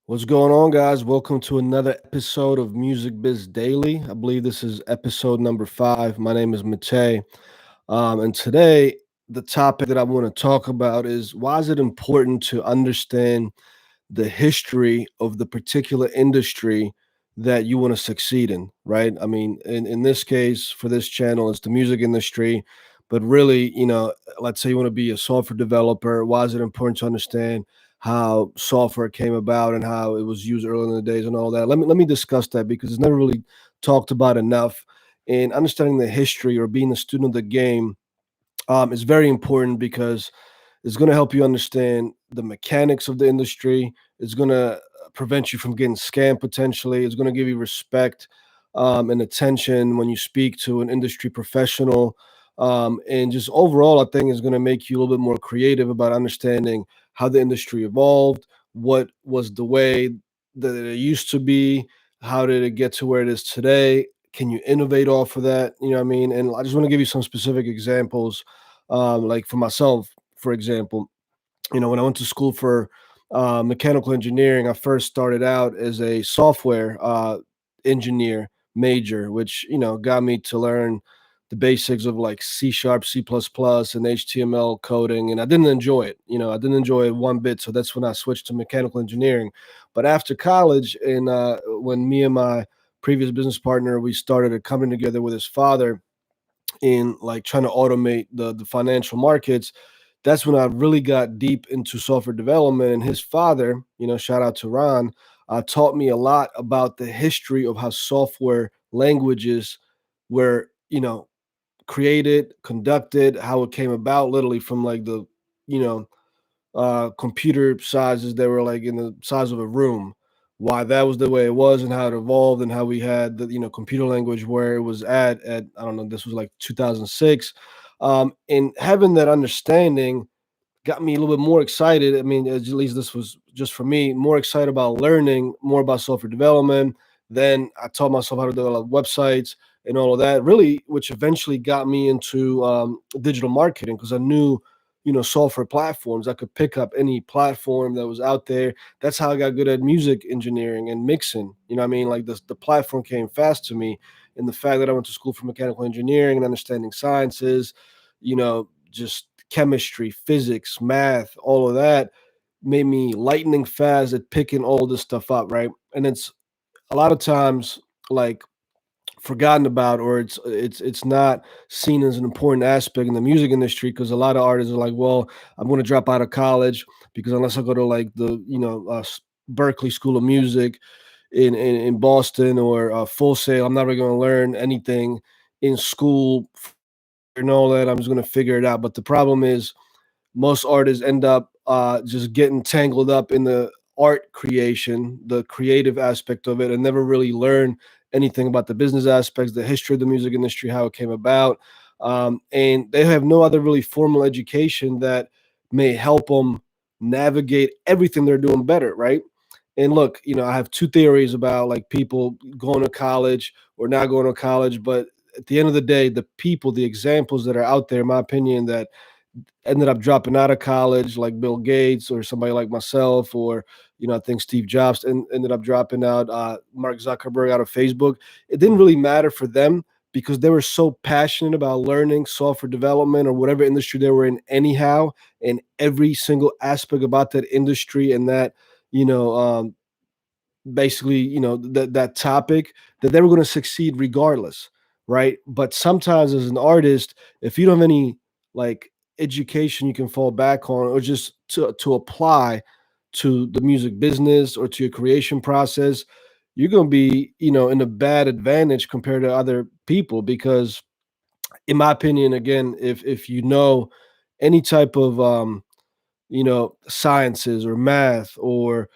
What's going on, guys? Welcome to another episode of Music Biz Daily. I believe this is episode number 5. My name is Matei. And today, the topic that I want to talk about is why is it important to understand the history of the particular industry that you want to succeed in, right? I mean, in this case, for this channel, it's the music industry. But really, let's say you want to be a software developer. Why is it important to understand how software came about and how it was used early in the days and all that? Let me discuss that because it's never really talked about enough. And understanding the history or being a student of the game is very important because it's going to help you understand the mechanics of the industry. It's going to prevent you from getting scammed potentially. It's going to give you respect and attention when you speak to an industry professional. And just overall, I think is going to make you a little bit more creative about understanding how the industry evolved, what was the way that it used to be, how did it get to where it is today. Can you innovate off of that? You know what I mean? And I just want to give you some specific examples. Like for myself, for example, when I went to school for mechanical engineering, I first started out as a software engineer major, which got me to learn the basics of like C sharp, C++, and HTML coding, and I didn't enjoy it. I didn't enjoy it one bit. So that's when I switched to mechanical engineering. But after college, and when me and my previous business partner we started a company together with his father in like trying to automate the financial markets, that's when I really got deep into software development. And his father, shout out to Ron, taught me a lot about the history of how software languages were, created, conducted, how it came about, literally from like the, you know, computer sizes that were like in the size of a room, why that was the way it was and how it evolved and how we had the computer language where it was at I don't know, this was like 2006. And having that understanding got me a little bit more excited. I mean, at least this was just for me, more excited about learning more about software development. Then I taught myself how to develop websites and all of that, really, which eventually got me into digital marketing because I knew, software platforms. I could pick up any platform that was out there. That's how I got good at music engineering and mixing. You know what I mean? Like the platform came fast to me. And the fact that I went to school for mechanical engineering and understanding sciences, just chemistry, physics, math, all of that made me lightning fast at picking all this stuff up, right? And it's a lot of times like forgotten about, or it's not seen as an important aspect in the music industry because a lot of artists are like, well, I'm going to drop out of college because unless I go to like the Berkeley School of Music in Boston or Full Sail, I'm not really going to learn anything in school and all that. I'm just going to figure it out. But the problem is most artists end up just getting tangled up in the art creation, the creative aspect of it, and never really learn anything about the business aspects, the history of the music industry, how it came about. And they have no other really formal education that may help them navigate everything they're doing better, right? And look, I have two theories about like people going to college or not going to college, but at the end of the day, the people, the examples that are out there, in my opinion, that ended up dropping out of college, like Bill Gates or somebody like myself, or I think Steve Jobs ended up dropping out, Mark Zuckerberg out of Facebook. It didn't really matter for them because they were so passionate about learning software development or whatever industry they were in, anyhow, and every single aspect about that industry and that you know basically that topic, that they were going to succeed regardless, right? But sometimes as an artist, if you don't have any like education you can fall back on or just to apply to the music business or to your creation process, you're going to be in a bad advantage compared to other people because in my opinion, again, if any type of sciences or math or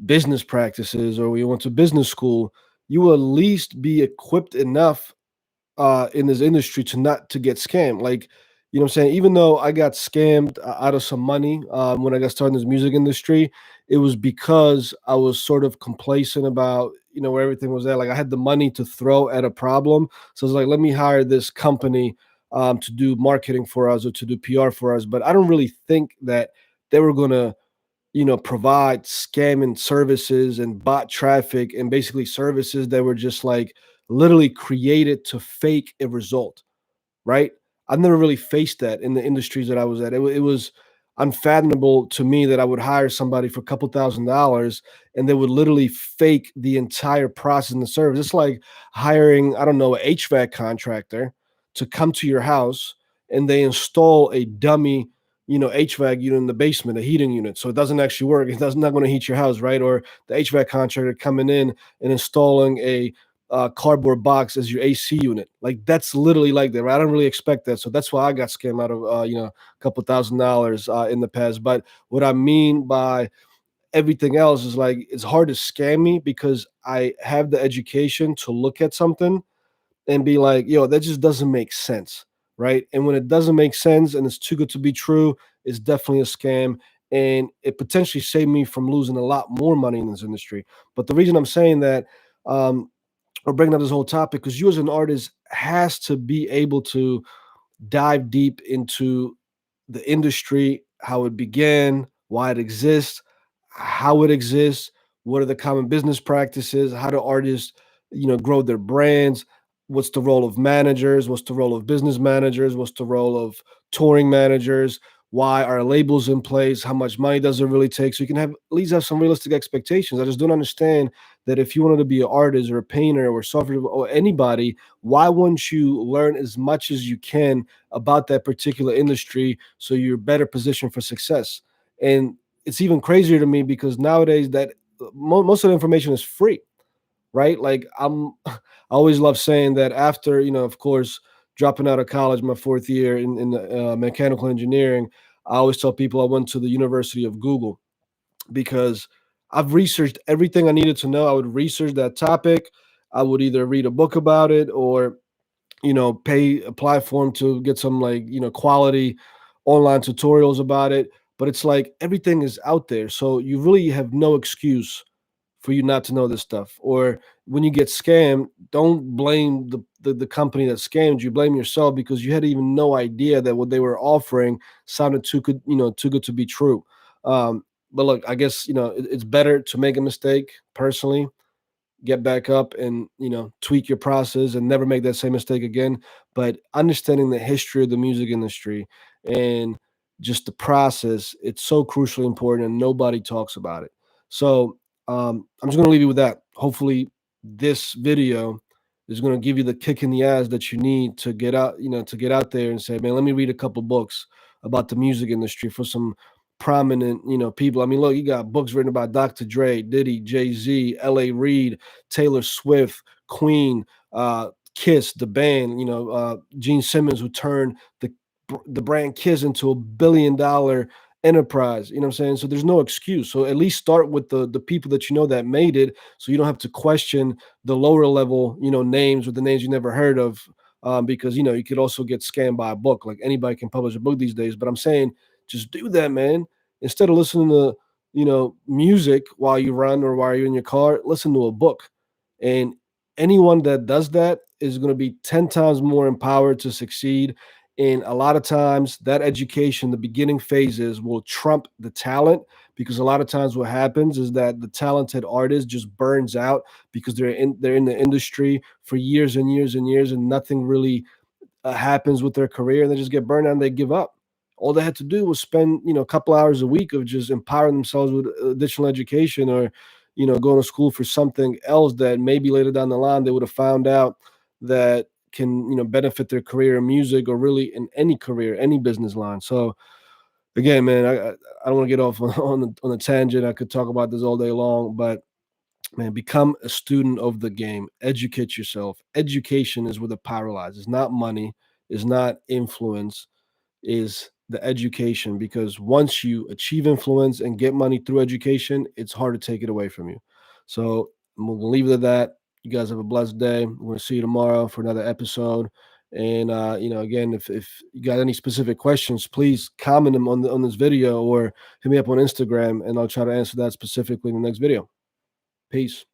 business practices, or you went to business school, you will at least be equipped enough in this industry to not to get scammed. Like, what I'm saying? Even though I got scammed out of some money when I got started in this music industry, it was because I was sort of complacent about, where everything was at. Like I had the money to throw at a problem. So I was like, let me hire this company to do marketing for us or to do PR for us. But I don't really think that they were going to provide scamming services and bot traffic and basically services that were just like literally created to fake a result, right? I've never really faced that in the industries that I was at. It was unfathomable to me that I would hire somebody for a couple $1,000s and they would literally fake the entire process and the service. It's like hiring, I don't know, an HVAC contractor to come to your house and they install a dummy, HVAC unit in the basement, a heating unit. So it doesn't actually work. It's not going to heat your house, right? Or the HVAC contractor coming in and installing a cardboard box as your AC unit. Like that's literally like that. Right? I don't really expect that, so that's why I got scammed out of a couple $1,000s in the past. But what I mean by everything else is like it's hard to scam me because I have the education to look at something and be like, yo, that just doesn't make sense, right? And when it doesn't make sense and it's too good to be true, it's definitely a scam. And it potentially saved me from losing a lot more money in this industry. But the reason I'm saying that, um, or bringing up this whole topic, because you as an artist has to be able to dive deep into the industry, how it began, why it exists, how it exists, what are the common business practices, how do artists, grow their brands, what's the role of managers, what's the role of business managers, what's the role of touring managers, why are labels in place, how much money does it really take, so you can have at least have some realistic expectations. I just don't understand that if you wanted to be an artist or a painter or software or anybody, why wouldn't you learn as much as you can about that particular industry so you're better positioned for success? And it's even crazier to me because nowadays that most of the information is free, right? Like I always love saying that after, of course, dropping out of college, my fourth year in mechanical engineering, I always tell people I went to the University of Google because I've researched everything I needed to know. I would research that topic. I would either read a book about it or pay apply for them to get some like quality online tutorials about it. But it's like everything is out there, so you really have no excuse for you not to know this stuff. Or when you get scammed, don't blame the company that scammed you. Blame yourself because you had even no idea that what they were offering sounded too good to be true. But look, I guess it's better to make a mistake personally, get back up and tweak your process and never make that same mistake again. But understanding the history of the music industry and just the process, it's so crucially important and nobody talks about it. So I'm just going to leave you with that. Hopefully this video is going to give you the kick in the ass that you need to get out, to get out there and say, man, let me read a couple books about the music industry for some prominent, people. I mean, look, you got books written about Dr. Dre, Diddy, Jay-Z, L.A. Reid, Taylor Swift, Queen, Kiss, the band, Gene Simmons, who turned the brand Kiss into $1 billion enterprise. You know what I'm saying? So there's no excuse. So at least start with the people that that made it, so you don't have to question the lower level, names or the names you never heard of. Because you could also get scammed by a book. Like anybody can publish a book these days. But I'm saying just do that, man. Instead of listening to music while you run or while you're in your car, listen to a book. And anyone that does that is going to be 10 times more empowered to succeed. And a lot of times that education, the beginning phases, will trump the talent, because a lot of times what happens is that the talented artist just burns out because they're in the industry for years and years and years and nothing really happens with their career, and they just get burned out and they give up. All they had to do was spend a couple hours a week of just empowering themselves with additional education, or going to school for something else that maybe later down the line they would have found out that can benefit their career in music or really in any career, any business line. So again, man, I don't want to get off on the tangent. I could talk about this all day long, but man, become a student of the game. Educate yourself. Education is where the power lies. It's not money. It's not influence. Is the education, because once you achieve influence and get money through education, it's hard to take it away from you. So I'm gonna leave it at that. You guys have a blessed day. We're gonna see you tomorrow for another episode. And again, if you got any specific questions, please comment them on this video or hit me up on Instagram, and I'll try to answer that specifically in the next video. Peace.